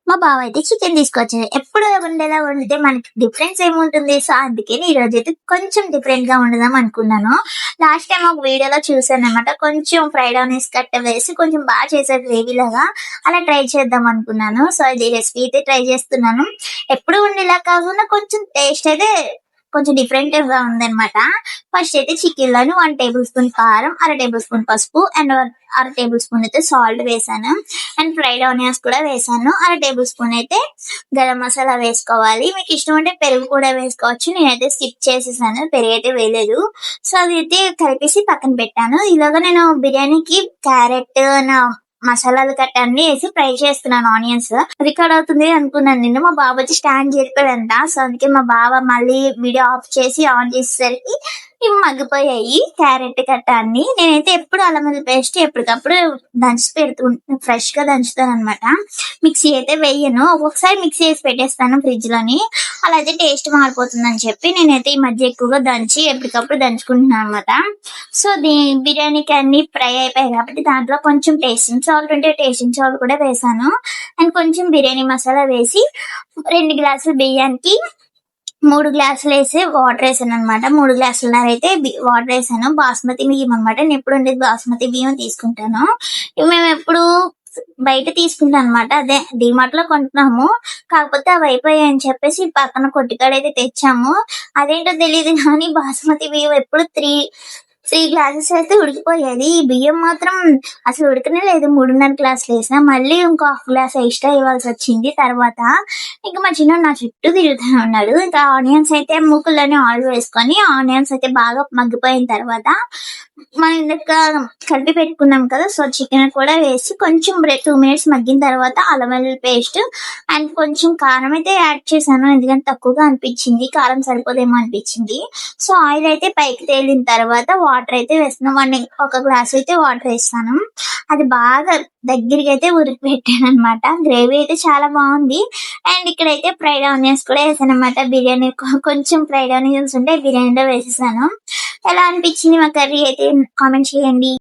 మా బావ అయితే చికెన్ తీసుకొచ్చారు. ఎప్పుడు వండేలా వండితే మనకి డిఫరెన్స్ ఏముంటుంది? సో, అందుకని ఈరోజైతే కొంచెం డిఫరెంట్‌గా వండుదాం అనుకున్నాను. లాస్ట్ టైమ్ ఒక వీడియోలో చూసాననమాట. కొంచెం ఫ్రైడ్ ఆనియన్స్ కట్ట వేసి కొంచెం చేశారు గ్రేవీలాగా. అలా ట్రై చేద్దాం అనుకున్నాను. సో, ఇది రెసిపీ అయితే ట్రై చేస్తున్నాను. ఎప్పుడు వండేలా కాకుండా కొంచెం టేస్ట్ అయితే కొంచెం డిఫరెంట్‌గా ఉందనమాట. ఫస్ట్ అయితే చికెన్‌లోని 1 టేబుల్ స్పూన్ కారం, అర టేబుల్ స్పూన్ పసుపు అండ్ అర టేబుల్ స్పూన్ అయితే సాల్ట్ వేసాను. అండ్ ఫ్రైడ్ ఆనియన్స్ కూడా వేసాను. అర టేబుల్ స్పూన్ అయితే గరం మసాలా వేసుకోవాలి. మీకు ఇష్టం ఉంటే పెరుగు కూడా వేసుకోవచ్చు. నేనైతే స్కిప్ చేసేసాను. పెరుగు అయితే వేయలేదు. సో, అదైతే కలిపేసి పక్కన పెట్టాను. ఈలోగా నేను బిర్యానీకి క్యారెట్ మసాలాలు కట్ట అన్ని వేసి ఫ్రై చేస్తున్నాను ఆనియన్స్. రికార్డ్ అవుతుంది అనుకున్నాను నేను. మా బావ వచ్చి స్టాండ్ జరిపాడంట. సో, అందుకే మా బావ మళ్ళీ వీడియో ఆఫ్ చేసి ఆన్ చేసేసరికి ఇవి మగ్గిపోయాయి క్యారెట్ కట్ట అన్ని. నేనైతే ఎప్పుడు అల్లం వెల్లుల్లి పేస్ట్ ఎప్పటికప్పుడు దంచి ఫ్రెష్ గా దంచుతాను అనమాట. మిక్సీ అయితే వేయను. ఒక్కొక్కసారి మిక్సీ వేసి పెట్టేస్తాను ఫ్రిడ్జ్ లోని. అలా అయితే టేస్ట్ మారిపోతుందని చెప్పి నేనైతే ఈ మధ్య ఎక్కువగా దంచి ఎప్పటికప్పుడు దంచుకుంటున్నాను అనమాట. సో, బిర్యానీకి అన్ని ఫ్రై అయిపోయాయి కాబట్టి దాంట్లో కొంచెం టేస్టింగ్ సాల్ట్ ఉంటే టేస్టింగ్ సాల్ట్ కూడా వేసాను. అండ్ కొంచెం బిర్యానీ మసాలా వేసి 2 గ్లాసుల బియ్యానికి 3 గ్లాసులేసి వాటర్ వేసాననమాట. 3 గ్లాసులున్నర అయితే వాటర్ వేసాను. బాస్మతి బియ్యం అనమాట. నేను ఎప్పుడు ఉండేది బాస్మతి బియ్యం తీసుకుంటాను. ఇవి మేము ఎప్పుడు బయట తీసుకుంటాం అనమాట. అదే డీమార్ట్ లో కొంటున్నాము. కాకపోతే అవి అయిపోయాయని చెప్పేసి పక్కన కొట్టుకాడైతే తెచ్చాము. అదేంటో తెలియదు కానీ బాస్మతి బియ్యం ఎప్పుడు 3 గ్లాసెస్ అయితే ఉడికిపోయేది. ఈ బియ్యం మాత్రం అసలు ఉడకనే లేదు. 3.5 గ్లాసులు వేసినా మళ్ళీ ఇంకో హాఫ్ గ్లాస్ ఎక్స్ట్రా ఇవ్వాల్సి వచ్చింది. తర్వాత ఇంకా మా చిన్నోడు నా చుట్టూ తిరుగుతూ ఉన్నాడు. ఇంకా ఆనియన్స్ అయితే మూకుల్లోనే ఆయిల్ వేసుకొని ఆనియన్స్ అయితే బాగా మగ్గిపోయిన తర్వాత మనం ఇందాక కలిపి పెట్టుకున్నాం కదా. సో, చికెన్ కూడా వేసి కొంచెం 2 మినిట్స్ మగ్గిన తర్వాత అల్లం వెల్లుల్లి పేస్ట్ అండ్ కొంచెం కారం అయితే యాడ్ చేశాను. ఎందుకంటే తక్కువగా అనిపించింది. కారం సరిపోదేమో అనిపించింది. సో, ఆయిల్ అయితే పైకి తేలిన తర్వాత వాటర్ అయితే వేస్తున్నాం. ఒక గ్లాస్ అయితే వాటర్ వేస్తాను. అది బాగా దగ్గరికి అయితే ఉడికి పెట్టాను అనమాట. గ్రేవీ అయితే చాలా బాగుంది. అండ్ ఇక్కడైతే ఫ్రైడ్ ఆనియన్స్ కూడా వేసాను అనమాట. బిర్యానీ కొంచెం ఫ్రైడ్ ఆనియన్స్ ఉంటే బిర్యానీలో వేసేసాను. ఎలా అనిపించింది మా కర్రీ అయితే కామెంట్ చేయండి.